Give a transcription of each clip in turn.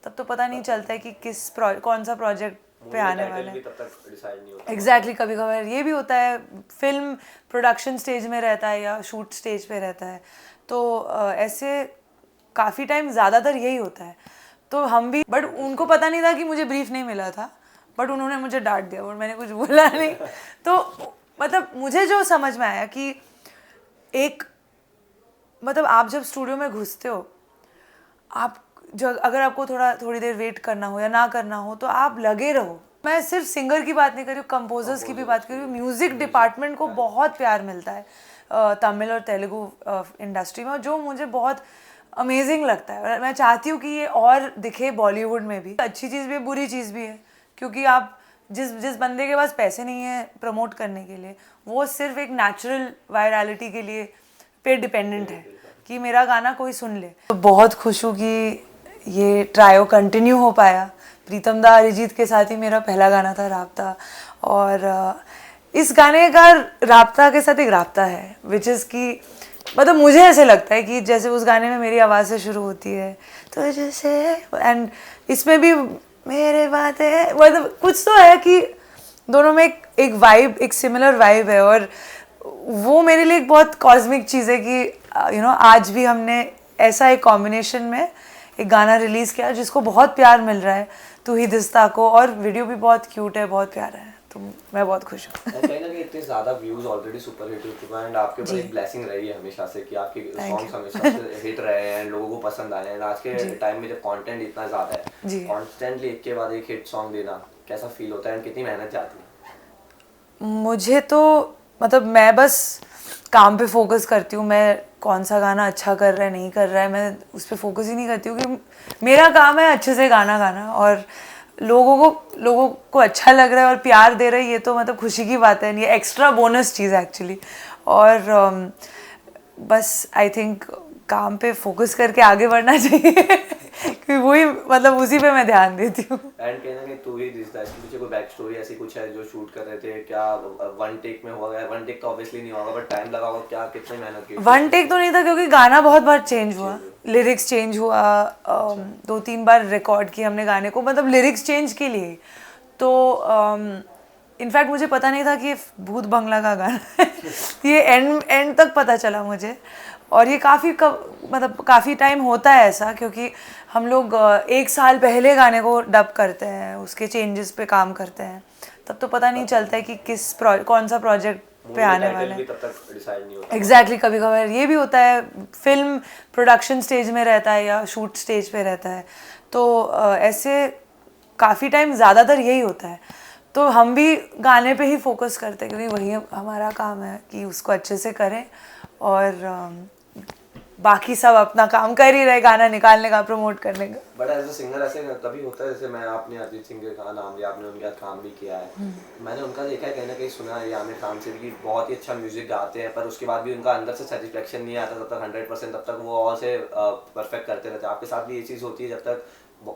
तब तो पता नहीं चलता है कि कौन सा प्रोजेक्ट पे आने वाला है। तब तक डिसाइड नहीं होता। एग्जैक्टली कभी कभार ये भी होता है, फिल्म प्रोडक्शन स्टेज में रहता है या शूट स्टेज पे रहता है, तो ऐसे काफ़ी टाइम ज़्यादातर यही होता है। तो हम भी, बट उनको पता नहीं था कि मुझे ब्रीफ नहीं मिला था, बट उन्होंने मुझे डांट दिया और मैंने कुछ बोला नहीं। तो मतलब मुझे जो समझ में आया कि एक मतलब आप जब स्टूडियो में घुसते हो, आप जो अगर आपको थोड़ी देर वेट करना हो या ना करना हो तो आप लगे रहो। मैं सिर्फ सिंगर की बात नहीं कर रही हूँ, कंपोजर्स की भी बात कर रही हूँ। म्यूज़िक डिपार्टमेंट को बहुत प्यार मिलता है तमिल और तेलुगु इंडस्ट्री में, जो मुझे बहुत अमेजिंग लगता है। और मैं चाहती हूँ कि ये और दिखे बॉलीवुड में भी। अच्छी चीज़ भी है, बुरी चीज़ भी है, क्योंकि आप जिस बंदे के पास पैसे नहीं है प्रमोट करने के लिए, वो सिर्फ एक नेचुरल वायरलिटी के लिए पे डिपेंडेंट है कि मेरा गाना कोई सुन ले। तो बहुत खुश हूँ कि ये ट्रायो कंटिन्यू हो पाया। प्रीतम दा अरिजीत के साथ ही मेरा पहला गाना था राब्ता, और इस गाने का राब्ता के साथ एक राब्ता है विच इज़ कि मतलब मुझे ऐसे लगता है कि जैसे उस गाने में मेरी आवाज़ से शुरू होती है तो जैसे, एंड इसमें भी मेरे बातें, मतलब कुछ तो है कि दोनों में एक वाइब, एक सिमिलर वाइब है। और वो मेरे लिए एक बहुत कॉस्मिक चीज़ है कि आज भी हमने ऐसा एक कॉम्बिनेशन में एक गाना रिलीज़ किया जिसको बहुत प्यार मिल रहा है, तू ही दिस्ता को, और वीडियो भी बहुत क्यूट है, बहुत प्यारा है। तो मैं बहुत खुश हूँ। कहीं ना कहीं इतने ज़्यादा व्यूज़ ऑलरेडी सुपर हिट हो चुका है, एंड आपके ऊपर एक ब्लेसिंग रही है हमेशा से कि आपके सॉन्ग्स हमेशा से हिट रहे हैं, लोगों को पसंद आए हैं। आज के टाइम में जब कंटेंट इतना ज़्यादा है, कॉन्स्टेंटली एक के बाद एक हिट सॉन्ग देना कैसा फील होता है एंड कितनी मेहनत जाती है? मुझे तो मतलब मैं बस काम पे फोकस करती हूँ। मैं कौन सा गाना अच्छा कर रहा है नहीं कर रहा है, मैं उस पर फोकस ही नहीं करती हूँ, कि मेरा काम है अच्छे से गाना गाना, और लोगों को अच्छा लग रहा है और प्यार दे रहा है, ये तो मतलब खुशी की बात है, ये एक्स्ट्रा बोनस चीज़ है एक्चुअली। और बस आई थिंक काम पे फोकस करके आगे बढ़ना चाहिए क्योंकि वही मतलब उसी पे मैं ध्यान देती हूँ। एंड कहना कि तू ही दिस दैट, पीछे कोई बैक स्टोरी ऐसी कुछ है जो शूट कर रहे थे क्या? वन टेक में हुआ गया? वन टेक तो ऑब्वियसली नहीं होगा, बट टाइम लगा होगा क्या? कितनी मेहनत की? वन टेक तो नहीं था क्योंकि गाना बहुत बार चेंज हुआ, लिरिक्स चेंज हुआ, 2-3 बार रिकॉर्ड किया हमने गाने को, मतलब लिरिक्स चेंज के लिए। तो इनफैक्ट मुझे पता नहीं था कि ये भूत बंगला का गाना है ये एंड तक पता चला मुझे। और ये मतलब काफ़ी टाइम होता है ऐसा, क्योंकि हम लोग 1 साल पहले गाने को डब करते हैं, उसके चेंजेस पे काम करते हैं, तब तो पता नहीं चलता है कि कौन सा प्रोजेक्ट पे आने वाला है। तब तक डिसाइड नहीं होता। एग्जैक्टली कभी कभार ये भी होता है, फिल्म प्रोडक्शन स्टेज में रहता है या शूट स्टेज पे रहता है, तो ऐसे काफ़ी टाइम ज़्यादातर यही होता है। तो हम भी गाने पे ही फोकस करते हैं क्योंकि वही हमारा काम है कि उसको अच्छे से करें, और बाकी सब अपना काम कर ही रहे, गाना निकालने का, प्रमोट करने का। बट एज अ सिंगर ऐसे कभी होता है, जैसे मैं आपने अरिजीत सिंह का नाम लिया, आपने उनके साथ काम भी किया है, मैंने उनका देखा है, कहीं ना कहीं सुना है आमिर खान से भी बहुत ही अच्छा म्यूजिक गाते हैं, पर उसके बाद भी उनका अंदर से सेटिस्फेक्शन नहीं आता तब तक 100%, तब तक वो और से परफेक्ट करते रहते हैं। आपके साथ भी ये चीज़ होती है? जब तक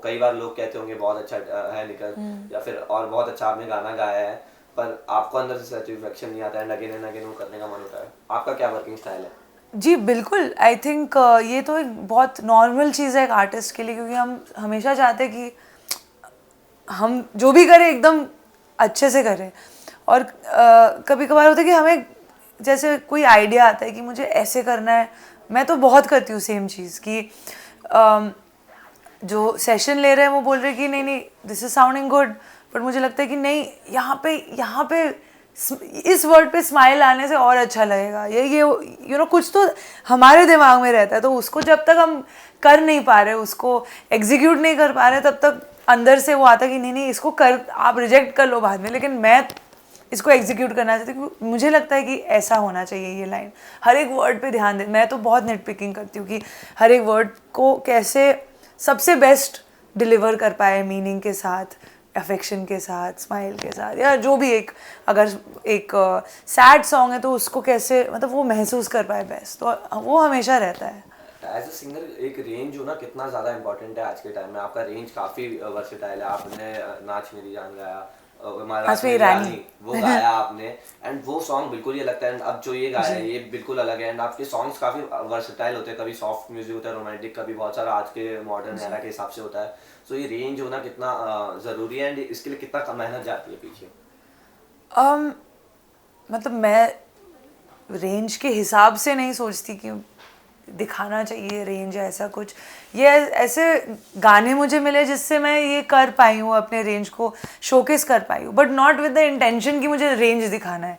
कई बार लोग कहते होंगे बहुत अच्छा है निकल, या फिर और बहुत अच्छा आपने गाना गाया है, पर आपको अंदर से सेटिस्फेक्शन नहीं आता है, अगेन एंड अगेन वो करने का मन होता है, आपका क्या वर्किंग स्टाइल है? जी बिल्कुल, आई थिंक ये तो एक बहुत नॉर्मल चीज़ है एक आर्टिस्ट के लिए, क्योंकि हम हमेशा चाहते हैं कि हम जो भी करें एकदम अच्छे से करें। और कभी कभार होता है कि हमें जैसे कोई आइडिया आता है कि मुझे ऐसे करना है, मैं तो बहुत करती हूँ सेम चीज़ कि जो सेशन ले रहे हैं वो बोल रहे हैं कि नहीं नहीं this is sounding good, but मुझे लगता है कि नहीं, यहाँ पे इस वर्ड पे स्माइल आने से और अच्छा लगेगा, ये कुछ तो हमारे दिमाग में रहता है। तो उसको जब तक हम कर नहीं पा रहे, उसको एग्जीक्यूट नहीं कर पा रहे, तब तक अंदर से वो आता है कि नहीं नहीं इसको कर, आप रिजेक्ट कर लो बाद में, लेकिन मैं इसको एग्जीक्यूट करना चाहती हूँ। मुझे लगता है कि ऐसा होना चाहिए, ये लाइन हर एक वर्ड पे ध्यान दे। मैं तो बहुत नेट पिकिंग करती हूँ कि हर एक वर्ड को कैसे सबसे बेस्ट डिलीवर कर पाए, मीनिंग के साथ, अफेक्शन के साथ, स्माइल के साथ, या जो भी अगर एक सैड सॉन्ग है तो उसको कैसे मतलब वो महसूस कर पाए बेस्ट, तो वो हमेशा रहता है। एज अ सिंगर एक रेंज होना कितना ज़्यादा इंपॉर्टेंट है आज के टाइम में। आपका रेंज काफ़ी वर्सेटाइल है, आपने नाच मेरी जान गाया, हमारा हंसवी ईरानी। वो गाया आपने, एंड वो सॉन्ग बिल्कुल ही अलग था। एंड अब जो ये गाया है ये बिल्कुल अलग है। एंड आपके सॉन्ग्स काफी वर्सेटाइल होते हैं, कभी सॉफ्ट म्यूजिक होता है, रोमांटिक, कभी बहुत सारा आज के मॉडर्न एरा के हिसाब से होता है। सो ये रेंज होना कितना जरूरी है, एंड इसके लिए कितना मेहनत जाती है पीछे? मतलब मैं रेंज के हिसाब से नहीं सोचती कि दिखाना चाहिए रेंज या ऐसा कुछ। ये ऐसे गाने मुझे मिले जिससे मैं ये कर पाई हूँ, अपने रेंज को शोकेस कर पाई हूँ, but not with the intention कि मुझे रेंज दिखाना है।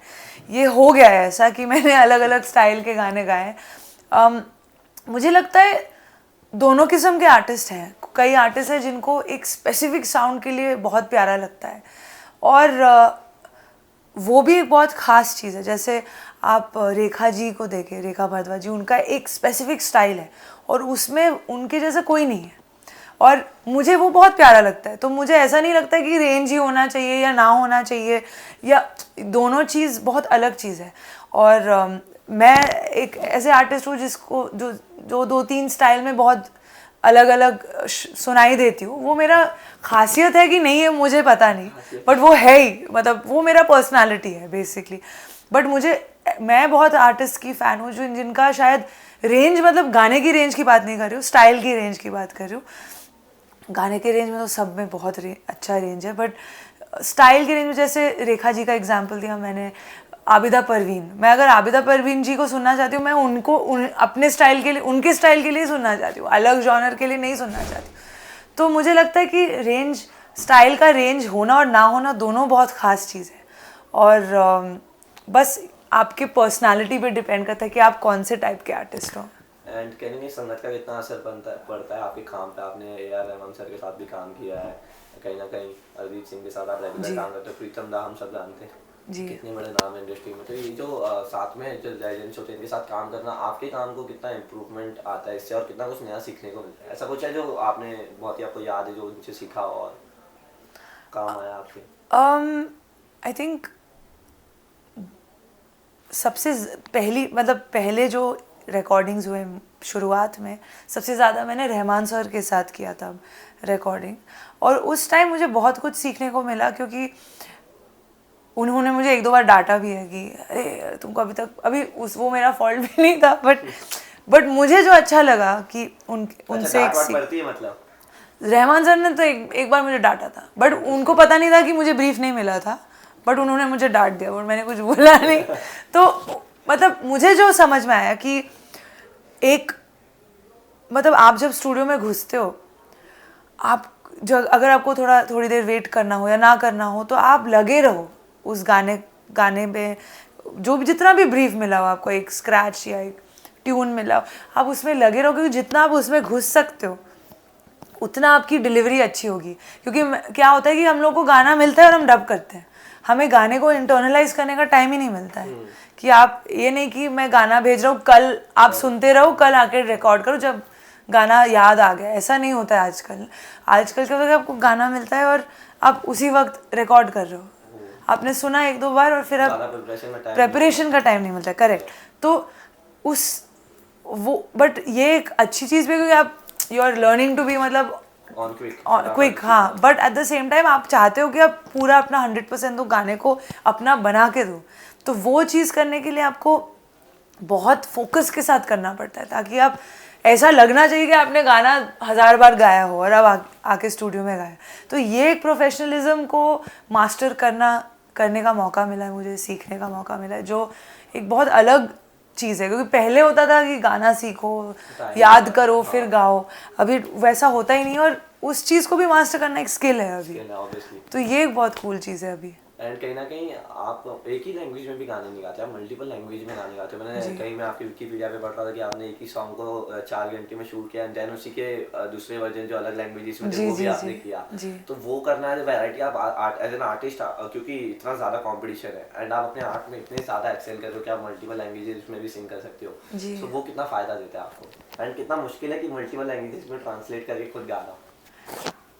ये हो गया है ऐसा कि मैंने अलग अलग स्टाइल के गाने गाए। मुझे लगता है दोनों किस्म के आर्टिस्ट हैं। कई आर्टिस्ट हैं जिनको एक स्पेसिफिक साउंड के लिए बहुत प्यारा लगता है, और वो भी एक बहुत ख़ास चीज़ है। जैसे आप रेखा जी को देखें, रेखा भारद्वाज जी, उनका एक स्पेसिफिक स्टाइल है और उसमें उनके जैसा कोई नहीं है, और मुझे वो बहुत प्यारा लगता है। तो मुझे ऐसा नहीं लगता कि रेंज ही होना चाहिए या ना होना चाहिए, या दोनों चीज़ बहुत अलग चीज़ है। और मैं एक ऐसे आर्टिस्ट हूँ जिसको जो 2-3 स्टाइल में बहुत अलग अलग सुनाई देती हूँ। वो मेरा खासियत है कि नहीं है मुझे पता नहीं, बट वो है ही, मतलब वो मेरा पर्सनालिटी है बेसिकली। बट मैं बहुत आर्टिस्ट की फ़ैन हूँ जिनका शायद रेंज, मतलब गाने की रेंज की बात नहीं कर रही हूँ, स्टाइल की रेंज की बात कर रही हूँ। गाने के रेंज में तो सब में बहुत अच्छा रेंज है, बट स्टाइल की रेंज में जैसे रेखा जी का एग्जांपल दिया मैंने, आबिदा परवीन। मैं अगर आबिदा परवीन जी को सुनना चाहती हूँ, मैं उनको अपने स्टाइल के लिए, उनके स्टाइल के लिए सुनना चाहती हूँ, अलग जॉनर के लिए नहीं सुनना चाहती। तो मुझे लगता है कि रेंज, स्टाइल का रेंज होना और ना होना दोनों बहुत ख़ास चीज़ है, और बस आपके पर्सनालिटी पे डिपेंड करता है कि आप कौन से टाइप के आर्टिस्ट हो। एंड कहेंगे संगत का कितना असर पड़ता है आपके काम पे? आपने ए आर रहमान सर के साथ भी काम किया है, कहीं ना कहीं अरिजीत सिंह के साथ आप रेगुलर काम करते हो, प्रीतम दा हम सब जानते हैं जी। कितने बड़े नाम है इंडस्ट्री में। तो ये जो साथ में जो लेजेंड्स होते हैं इनके साथ काम करना, आपके काम को कितना इम्प्रूवमेंट आता है इससे, और कितना कुछ नया सीखने को मिलता है? ऐसा कुछ है जो आपने बहुत ही आपको याद है जो उनसे सीखा और काम आया आपके? आई थिंक सबसे पहले जो रिकॉर्डिंग्स हुए शुरुआत में, सबसे ज़्यादा मैंने रहमान सर के साथ किया था रिकॉर्डिंग, और उस टाइम मुझे बहुत कुछ सीखने को मिला, क्योंकि उन्होंने मुझे 1-2 बार डांटा भी है कि अरे तुमको वो मेरा फॉल्ट भी नहीं था, बट मुझे जो अच्छा लगा कि उनसे डांट वाट पड़ती है मतलब? रहमान सर ने तो एक बार मुझे डांटा था, बट उनको पता नहीं था कि मुझे ब्रीफ नहीं मिला था, बट उन्होंने मुझे डांट दिया और मैंने कुछ बोला नहीं। तो मतलब मुझे जो समझ में आया कि मतलब आप जब स्टूडियो में घुसते हो, अगर आपको थोड़ी देर वेट करना हो या ना करना हो, तो आप लगे रहो उस गाने में, जो भी जितना भी ब्रीफ मिला हो आपको, एक स्क्रैच या एक ट्यून मिला हो, आप उसमें लगे रहो, क्योंकि जितना आप उसमें घुस सकते हो उतना आपकी डिलीवरी अच्छी होगी। क्योंकि क्या होता है कि हम लोग को गाना मिलता है और हम डब करते हैं, हमें गाने को इंटरनलाइज करने का टाइम ही नहीं मिलता है। कि आप ये नहीं कि मैं गाना भेज रहा हूँ, कल आप सुनते रहो, कल आके रिकॉर्ड करो जब गाना याद आ गया, ऐसा नहीं होता है आजकल। आजकल क्या होता है, आपको गाना मिलता है और आप उसी वक्त रिकॉर्ड कर रहे हो, आपने सुना 1-2 बार और फिर आप प्रेपरेशन का टाइम नहीं मिलता। करेक्ट। तो बट ये एक अच्छी चीज़ भी है, क्योंकि आप you are learning to be, मतलब क्विक। हाँ, but at the same time आप चाहते हो कि आप पूरा अपना 100% दो, गाने को अपना बना के दो। तो वो चीज़ करने के लिए आपको बहुत फोकस के साथ करना पड़ता है, ताकि आप ऐसा लगना चाहिए कि आपने गाना 1000 बार गाया हो और अब आके स्टूडियो में गाया। तो ये एक प्रोफेशनलिज्म को मास्टर करने का मौका मिला है मुझे, सीखने का मौका मिला है, जो एक बहुत अलग चीज़ है। क्योंकि पहले होता था कि गाना सीखो, याद करो, फिर गाओ, अभी वैसा होता ही नहीं, और उस चीज़ को भी मास्टर करना एक स्किल है अभी। तो ये एक बहुत कूल चीज़ है अभी। एंड कहीं ना कहीं आप एक ही लैंग्वेज में भी गाने नहीं गाते, आप मल्टीपल लैंग्वेज में गाने गाते हो। मैंने कहीं मैं आपकी विकिपीडिया पे पढ़ रहा था कि आपने एक ही सॉन्ग को 4 घंटे में शूट किया, एंड देन उसी के दूसरे वर्जन जो अलग लैंग्वेजेस में थे वो भी आपने किया। तो वो करना है वैरायटी, आप एज एन आर्टिस्ट, क्योंकि इतना ज़्यादा कॉम्पिटिशन है, एंड आप अपने आर्ट में इतने ज़्यादा एक्सेल कर रहे हो कि आप मल्टीपल लैंग्वेजेस में भी सिंग कर सकते हो। तो वो कितना फ़ायदा देता है आपको, एंड कितना मुश्किल है कि मल्टीपल लैंग्वेजेस में ट्रांसलेट करके खुद गाना?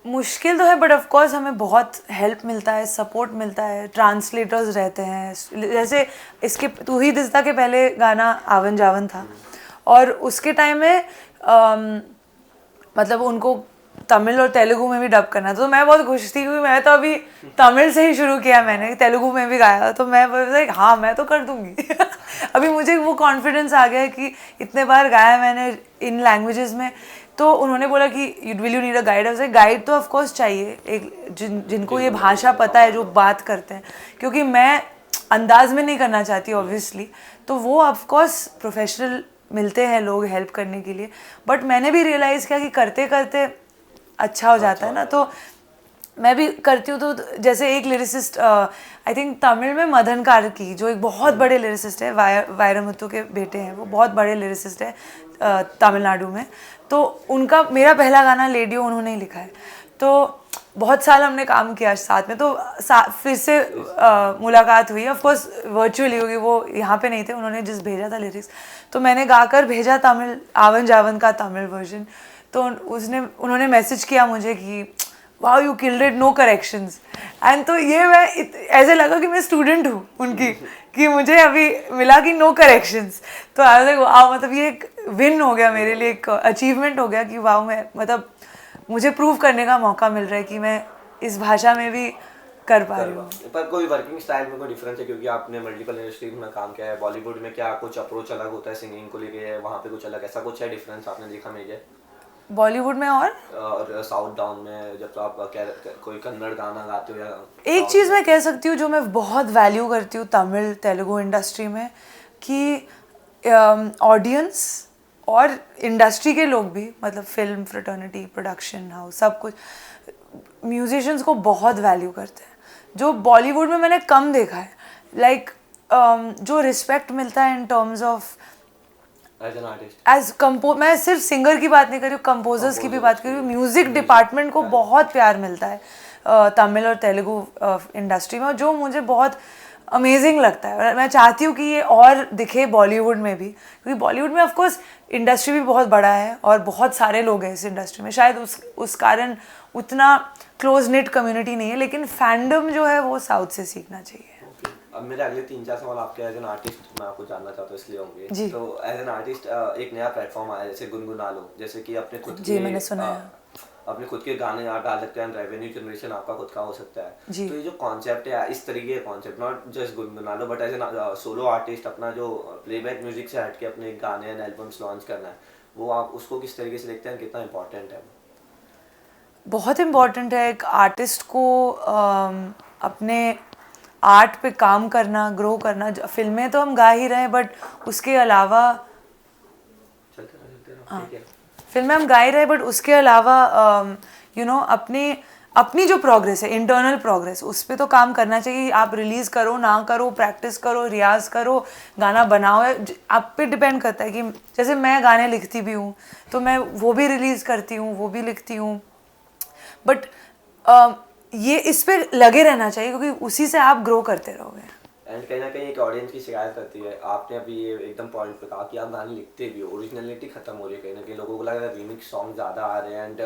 मुश्किल तो है, बट ऑफ कोर्स हमें बहुत हेल्प मिलता है, सपोर्ट मिलता है, ट्रांसलेटर्स रहते हैं। जैसे इसके तू ही दिसदा के पहले गाना आवन जावन था, और उसके टाइम में मतलब उनको तमिल और तेलुगु में भी डब करना, तो मैं बहुत खुश थी क्योंकि मैं तो अभी तमिल से ही शुरू किया, मैंने तेलुगु में भी गाया, तो मैं हाँ मैं तो कर दूंगी अभी मुझे वो कॉन्फिडेंस आ गया है कि इतने बार गाया मैंने इन लैंग्वेजेस में। तो उन्होंने बोला कि will you need a guide, से गाइड तो ऑफ कोर्स चाहिए, एक जिनको ये भाषा पता है, जो बात करते हैं, क्योंकि मैं अंदाज में नहीं करना चाहती ऑब्वियसली, तो वो ऑफ कोर्स प्रोफेशनल मिलते हैं लोग हेल्प करने के लिए। बट मैंने भी रियलाइज़ किया कि करते करते अच्छा हो जाता है ना, तो मैं भी करती हूँ। तो जैसे एक लिरिसिस्ट आई थिंक तमिल में मदन कार्की, जो एक बहुत बड़े लिरिसिस्ट है, वायरमुत्तु के बेटे हैं, वो बहुत बड़े लिरिसिस्ट है तमिलनाडु में। तो उनका मेरा पहला गाना लेडियो उन्होंने ही लिखा है, तो बहुत साल हमने काम किया साथ में। तो फिर से मुलाकात हुई, ऑफ कोर्स वर्चुअली होगी, वो यहाँ पे नहीं थे, उन्होंने जिस भेजा था लिरिक्स, तो मैंने गाकर भेजा तमिल आवन जावन का तमिल वर्जन। तो उन्होंने मैसेज किया मुझे कि wow you killed it, no corrections. And तो ये मैं ऐसे लगा कि मैं स्टूडेंट हूँ उनकी, कि मुझे अभी मिला कि नो करेक्शंस। तो वाओ, मतलब ये एक विन हो गया मेरे लिए, एक अचीवमेंट हो गया कि वाओ, मैं मतलब मुझे प्रूव करने का मौका मिल रहा है कि मैं इस भाषा में भी कर पा रही हूँ। पर कोई वर्किंग स्टाइल में कोई डिफरेंस है, क्योंकि आपने मल्टीपल इंडस्ट्रीज में काम किया है, बॉलीवुड में क्या कुछ अप्रोच अलग होता है सिंगिंग को लेके, वहाँ पे कुछ अलग ऐसा कुछ है डिफरेंस आपने देखा मेजर बॉलीवुड में और साउथ डाउन में, जब तो आप कोई कन्नड़ गाना गाते हो या एक चीज़ मैं कह सकती हूँ जो मैं बहुत वैल्यू करती हूँ तमिल तेलुगु इंडस्ट्री में, कि ऑडियंस और इंडस्ट्री के लोग भी, मतलब फिल्म फ्रेटर्निटी, प्रोडक्शन हाउस, सब कुछ म्यूजिशियंस को बहुत वैल्यू करते हैं, जो बॉलीवुड में मैंने कम देखा है। लाइक जो रिस्पेक्ट मिलता है in terms of as an artist, मैं सिर्फ सिंगर की बात नहीं कर रही हूँ, कंपोजर्स की भी बात कर रही हूँ। म्यूज़िक डिपार्टमेंट को बहुत प्यार मिलता है तमिल और तेलुगु इंडस्ट्री में, जो मुझे बहुत अमेजिंग लगता है। और मैं चाहती हूँ कि ये और दिखे बॉलीवुड में भी, क्योंकि बॉलीवुड में ऑफकोर्स इंडस्ट्री भी बहुत बड़ा है और बहुत सारे लोग हैं इस इंडस्ट्री में, शायद उस कारण उतना क्लोज निट कम्युनिटी नहीं है, लेकिन फैंडम जो है वो साउथ से सीखना चाहिए। अब मेरे अगले 3-4 सवाल आपके एज एन आर्टिस्ट मैं आपको जानना चाहता हूँ, इसलिए होंगे। तो एज एन आर्टिस्ट एक नया प्लेटफॉर्म आया जैसे गुनगुना लो, जैसे कि अपने खुद के, मैंने सुना है, अपने खुद के गाने आप डाल सकते हैं, रेवेन्यू जनरेशन आपका खुद का हो सकता है। तो ये जो कॉन्सेप्ट है, इस तरीके का कॉन्सेप्ट, नॉट जस्ट गुनगुना लो, but as an solo artist अपना जो प्लेबैक म्यूजिक से हट के अपने गाने एंड एल्बम्स लॉन्च करना है, वो आप उसको किस तरीके से देखते हैं, कितना इंपॉर्टेंट है? बहुत इम्पॉर्टेंट है एक आर्टिस्ट को अपने आर्ट पे काम करना, ग्रो करना। फिल्में तो हम गा ही रहे हैं, बट उसके अलावा फिल्में हम गा ही रहे, बट उसके अलावा यू नो अपनी जो प्रोग्रेस है, इंटरनल प्रोग्रेस, उस पर तो काम करना चाहिए। आप रिलीज़ करो ना करो, प्रैक्टिस करो, रियाज करो, गाना बनाओ, आप पे डिपेंड करता है। कि जैसे मैं गाने लिखती भी हूँ, तो मैं वो भी रिलीज़ करती हूँ, वो भी लिखती हूँ, बट ये इस पे लगे रहना चाहिए, क्योंकि उसी से आप ग्रो करते रहोगे। एंड कहीं ना कहीं एक ऑडियंस की शिकायत करती है, आपने अभी ये एकदम पॉइंट पे कहा कि आप गाने लिखते भी हो, ओरिजिनलिटी खत्म हो रही है कहीं ना कहीं, लोगों को लग रहा है रीमिक्स सॉन्ग ज़्यादा आ रहे हैं, एंड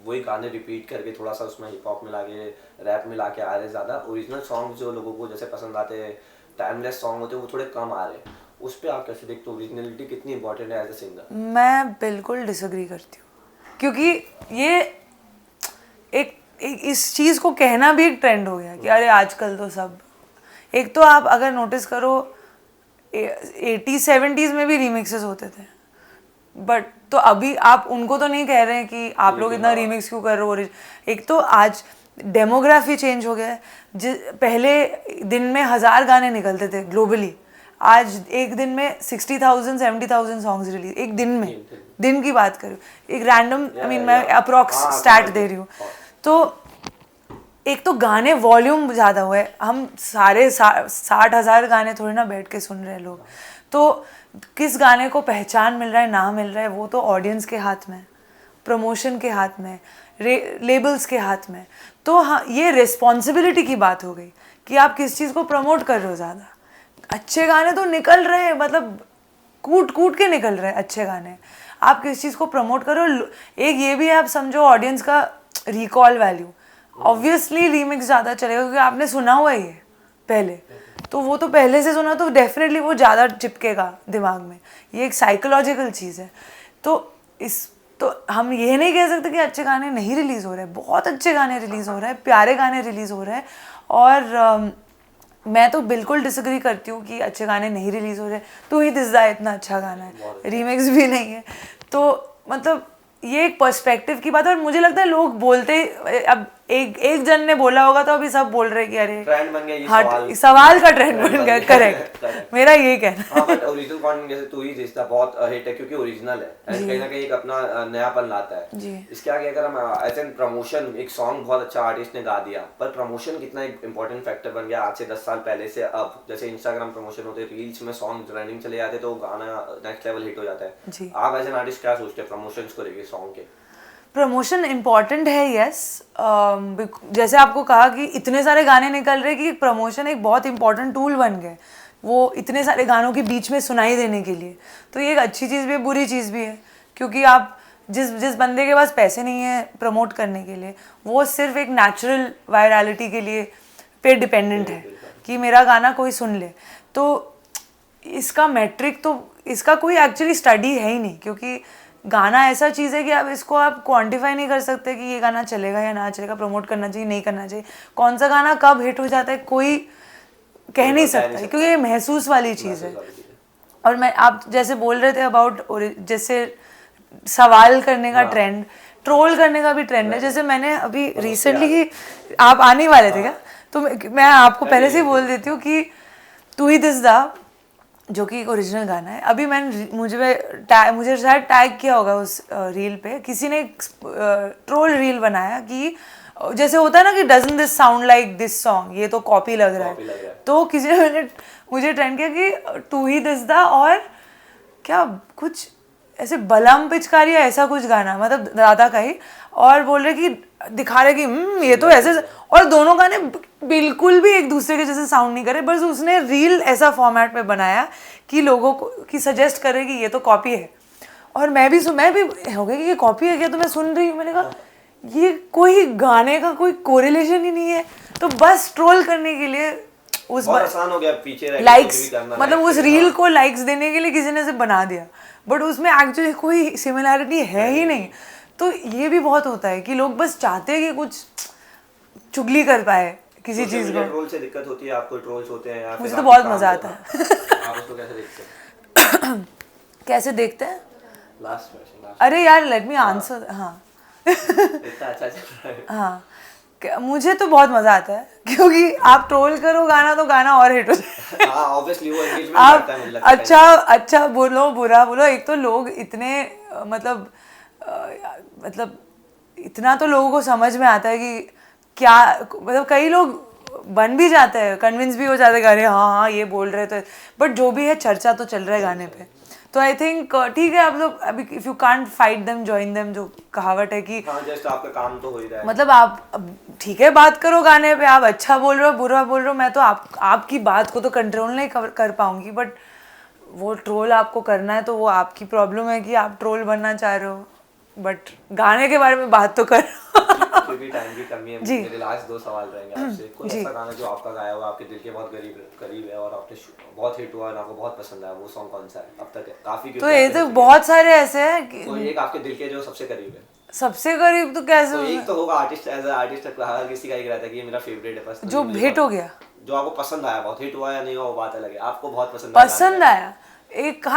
वही गाने रिपीट करके थोड़ा सा उसमें हिप हॉप मिला के, रैप मिला के आ रहे हैं ज़्यादा। ओरिजिनल सॉन्ग जो लोगों को जैसे पसंद आते हैं, टाइमलेस सॉन्ग होते हैं, वो थोड़े कम आ रहे हैं। उस पर आप कैसे देखते हो, ओरिजिनलिटी कितनी इंपॉर्टेंट है एज अ सिंगर? मैं बिल्कुल डिसएग्री करती हूँ, क्योंकि ये एक इस चीज़ को कहना भी एक ट्रेंड हो गया कि अरे आजकल तो सब, एक तो आप अगर नोटिस करो 80s-70s में भी रीमिक्सेस होते थे, बट तो अभी आप उनको तो नहीं कह रहे हैं कि आप लोग इतना रीमिक्स क्यों कर रहे हो। एक तो आज डेमोग्राफी चेंज हो गया है, पहले दिन में 1000 गाने निकलते थे ग्लोबली, आज एक दिन में 60,000-70,000 सॉन्ग्स रिलीज, एक दिन में, दिन की बात करूँ, एक रैंडम मैं अप्रॉक्स स्टैट दे रही हूँ। तो एक तो गाने वॉल्यूम ज़्यादा हुआ है, हम सारे 60,000 गाने थोड़ी ना बैठ के सुन रहे हैं लोग, तो किस गाने को पहचान मिल रहा है ना मिल रहा है, वो तो ऑडियंस के हाथ में, प्रमोशन के हाथ में, लेबल्स के हाथ में। तो हाँ, ये रिस्पॉन्सिबिलिटी की बात हो गई कि आप किस चीज़ को प्रमोट कर रहे हो। ज़्यादा अच्छे गाने तो निकल रहे हैं, मतलब कूट कूट के निकल रहे हैं अच्छे गाने, आप किस चीज़ को प्रमोट करो। एक ये भी आप समझो ऑडियंस का रिकॉल वैल्यू, ऑब्वियसली रीमिक्स ज़्यादा चलेगा क्योंकि आपने सुना हुआ है ये पहले, तो वो तो पहले से सुना, तो डेफिनेटली वो ज़्यादा चिपकेगा दिमाग में। ये एक साइकोलॉजिकल चीज़ है। तो तो हम ये नहीं कह सकते कि अच्छे गाने नहीं रिलीज़ हो रहे हैं, बहुत अच्छे गाने रिलीज़ हो रहे हैं, प्यारे गाने रिलीज़ हो रहे हैं। और मैं तो बिल्कुल डिसएग्री करती हूँ कि अच्छे गाने नहीं रिलीज़ हो रहे। तू ही दिसदा इतना अच्छा गाना है, रीमिक्स भी नहीं है। तो मतलब ये एक पर्सपेक्टिव की बात है। और मुझे लगता है लोग बोलते अब एक जन ने बोला होगा तो अभी सब बोल रहे हैं कि अरे ट्रेंड बन गया ये सवाल का ट्रेंड बन गया। करेक्ट, मेरा यही कहना। हाँ, बट ओरिजिनल कंटेंट जैसे तू ही रिश्ता बहुत हिट है क्योंकि ओरिजिनल है एंड कहीं ना कहीं एक अपना नयापन लाता है जी। इसके आगे अगर हम एज एन प्रमोशन, एक सॉन्ग बहुत अच्छा आर्टिस्ट ने गा दिया पर प्रमोशन कितना एक इंपॉर्टेंट फैक्टर बन गया आज से 10 साल पहले से अब। जैसे इंस्टाग्राम प्रमोशन होते, रील्स में सॉन्ग रनिंग चले जाते तो गाना नेक्स्ट लेवल हिट हो जाता है। आप एज एन आर्टिस्ट क्या सोचते हैं प्रमोशंस को लेके सॉन्ग के? प्रमोशन इम्पॉर्टेंट है, यस। जैसे आपको कहा कि इतने सारे गाने निकल रहे कि प्रमोशन एक बहुत इंपॉर्टेंट टूल बन गए वो इतने सारे गानों के बीच में सुनाई देने के लिए। तो ये एक अच्छी चीज़ भी है, बुरी चीज़ भी है, क्योंकि आप जिस बंदे के पास पैसे नहीं है प्रमोट करने के लिए, वो सिर्फ एक नेचुरल वायरलिटी के लिए पे डिपेंडेंट है कि मेरा गाना कोई सुन ले। तो इसका मैट्रिक तो इसका कोई एक्चुअली स्टडी है ही नहीं, क्योंकि गाना ऐसा चीज़ है कि आप इसको आप क्वांटिफाई नहीं कर सकते कि ये गाना चलेगा या ना चलेगा, प्रमोट करना चाहिए नहीं करना चाहिए, कौन सा गाना कब हिट हो जाता है कोई कह नहीं सकता, क्योंकि ये महसूस वाली चीज़ है। और मैं आप जैसे बोल रहे थे अबाउट जैसे सवाल करने का ट्रेंड, ट्रोल करने का भी ट्रेंड है। जैसे मैंने अभी रिसेंटली ही, आप आने वाले थे क्या, तो मैं आपको पहले से ही बोल देती हूँ कि तू ही दिसदा जो कि एक ओरिजिनल गाना है, अभी मैंने मुझे शायद टैग किया होगा उस रील पे, किसी ने ट्रोल रील बनाया कि जैसे होता है ना कि doesn't this sound like this song, ये तो कॉपी लग रहा है। तो किसी ने मुझे ट्रेंड किया कि तू ही दिसदा और क्या कुछ ऐसे बलम पिचकारी या ऐसा कुछ गाना, मतलब दादा का ही, और बोल रहे कि दिखा रहे कि ये तो ऐसे, और दोनों गाने बिल्कुल भी एक दूसरे के जैसे साउंड नहीं करे, बस उसने रील ऐसा फॉर्मेट में बनाया कि लोगों को कि सजेस्ट करे कि ये तो कॉपी है। और मैं भी हो गया कि ये कॉपी है क्या, तो मैं सुन रही हूँ, मैंने कहा ये कोई गाने का कोई कोरिलेशन ही नहीं है। तो बस ट्रोल करने के लिए उस बहुत आसान हो गया पीछे लाइक्स, मतलब उस रील को लाइक्स देने के लिए किसी ने से बना दिया, बट उसमें एक्चुअली कोई सिमिलैरिटी है ही नहीं। तो ये भी बहुत होता है कि लोग बस चाहते हैं कि कुछ चुगली कर पाए किसी चीज को। ट्रोल से दिक्कत होती है आपको? ट्रोल्स होते हैं या मुझे तो बहुत मजा आता है। आप उसको कैसे देखते हैं? कैसे देखते हैं? Last question. अरे यार लेट मी आंसर। हाँ इतना अच्छा चल रहा है। हाँ, मुझे तो बहुत मजा आता है, क्योंकि आप ट्रोल करो गाना तो गाना और हिट हो जाए। हाँ ऑब्वियसली वो एंगेजमेंट आप करता है, मुझे लगता है। अच्छा बोलो बुरा बोलो, एक तो लोग इतने मतलब इतना तो लोगों को समझ में आता है कि क्या, मतलब कई लोग बन भी जाते हैं, कन्विंस भी हो जाते हैं कि अरे हाँ हाँ ये बोल रहे थे, बट जो भी है चर्चा तो चल रहा है गाने पे। तो आई थिंक ठीक है, आप लोग अभी if you can't fight them join them, जो कहावत है कि हाँ जस्ट आपका काम तो हो ही रहा है। मतलब आप ठीक है बात करो गाने पे, आप अच्छा बोल रहे हो बुरा बोल रहे हो, मैं तो आपकी बात को तो कंट्रोल नहीं कर पाऊंगी, बट वो ट्रोल आपको करना है तो वो आपकी प्रॉब्लम है कि आप ट्रोल बनना चाह रहे हो, बट गाने के बारे में बात तो करो। क्योंकि टाइम की कमी है, मेरे लास्ट 2 सवाल रहेंगे आपसे। कोई ऐसा गाना जो आपका गाया हुआ आपके दिल के बहुत करीब है और आपने बहुत हिट हुआ और आपको बहुत पसंद आया, वो सॉन्ग कौन सा है अब तक? काफी तो ये तो बहुत सारे ऐसे हैं कि कोई एक आपके दिल के जो सबसे करीब है। सबसे करीब तो कैसे, एक तो होगा आर्टिस्ट, एज आर्टिस्ट हर किसी का एक रहता है कि ये मेरा फेवरेट है, पर्सनली जो हिट हो गया, जो आपको पसंद आया, बहुत हिट हुआ या नहीं हुआ वो बात अलग है, आपको बहुत पसंद आया। एक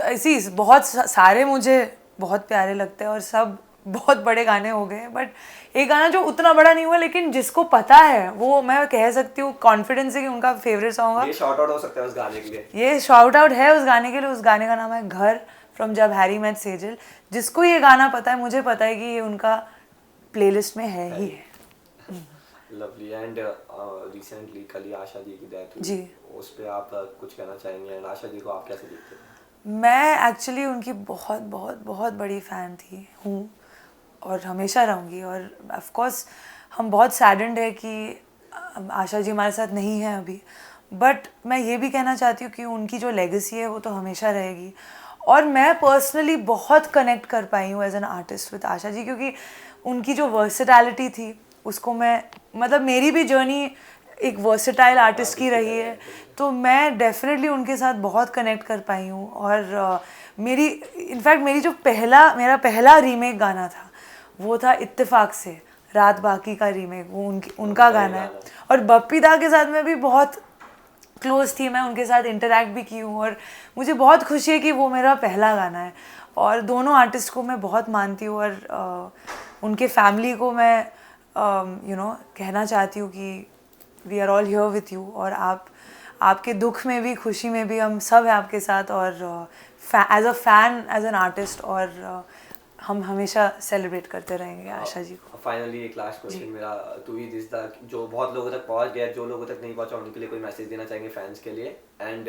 ऐसी बहुत सारे मुझे बहुत प्यारे लगते हैं और सब बहुत बड़े गाने हो गए, बट एक गाना जो उतना बड़ा नहीं हुआ लेकिन जिसको पता है वो मैं कह सकती हूँ कॉन्फिडेंस है कि उनका फेवरेट सॉन्ग है। ये शाउट आउट हो सकता है उस गाने के लिए, ये शाउट आउट है उस गाने के लिए। उस गाने का नाम है घर, फ्रॉम जब हैरी मेट सेजल। जिसको ये गाना पता है, मुझे पता है कि ये उनका प्लेलिस्ट में है ही है। लवली। एंड रिसेंटली कल ही आशा दी की डेथ हुई जी, उस पे आप कुछ कहना चाहेंगे? एंड आशा दी को आप कैसे देखते हैं? मैं एक्चुअली उनकी बहुत बहुत बहुत बड़ी फ़ैन थी, हूँ और हमेशा रहूँगी। और ऑफ कोर्स हम बहुत सैडेंड है कि आशा जी हमारे साथ नहीं है अभी, बट मैं ये भी कहना चाहती हूँ कि उनकी जो लेगेसी है वो तो हमेशा रहेगी। और मैं पर्सनली बहुत कनेक्ट कर पाई हूँ as an artist with Asha ji, क्योंकि उनकी जो वर्सेटैलिटी थी उसको मैं, मतलब मेरी भी जर्नी एक वर्सेटाइल आर्टिस्ट की रही है, तो मैं डेफिनेटली उनके साथ बहुत कनेक्ट कर पाई हूँ। और मेरी इनफैक्ट मेरा पहला रीमेक गाना था, वो था इत्तेफाक से रात बाकी का रीमेक, वो उनका गाना है। और बप्पी दा के साथ मैं भी बहुत क्लोज थी, मैं उनके साथ इंटरेक्ट भी की हूँ और मुझे बहुत खुशी है कि वो मेरा पहला गाना है। और दोनों आर्टिस्ट को मैं बहुत मानती हूँ और उनके फैमिली को मैं कहना चाहती हूँ कि we are all here with you, और आपके दुख में भी खुशी में भी हम सब हैं आपके साथ, और as a fan, as an artist, और हम हमेशा सेलिब्रेट करते रहेंगे आशा जी को। फाइनली एक लास्ट क्वेश्चन मेरा, तू ही दिस द, जो बहुत लोगों तक पहुंच गया, जो लोगों तक नहीं पहुंचा उनके लिए कोई मैसेज देना चाहेंगे फैंस के लिए? एंड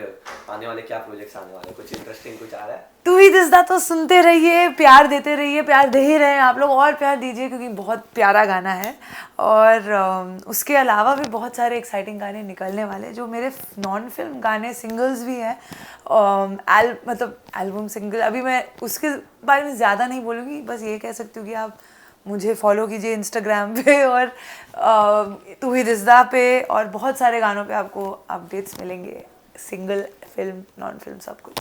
आने वाले क्या प्रोजेक्ट्स आने वाले, कुछ इंटरेस्टिंग कुछ आ रहा है? तू ही दिस दा तो सुनते रहिए, प्यार देते रहिए, प्यार दे ही रहे हैं आप लोग, और प्यार दीजिए क्योंकि बहुत प्यारा गाना है। और उसके अलावा भी बहुत सारे एक्साइटिंग गाने निकलने वाले, जो मेरे नॉन फिल्म गाने सिंगल्स भी हैं, मतलब एल्बम सिंगल। अभी मैं उसके बारे में ज़्यादा नहीं बोलूँगी, बस ये कह सकती हूँ कि आप मुझे फॉलो कीजिए इंस्टाग्राम पे और तू ही दिस दा पे, और बहुत सारे गानों पे आपको अपडेट्स मिलेंगे, सिंगल, फिल्म, नॉन फिल्म, सब कुछ।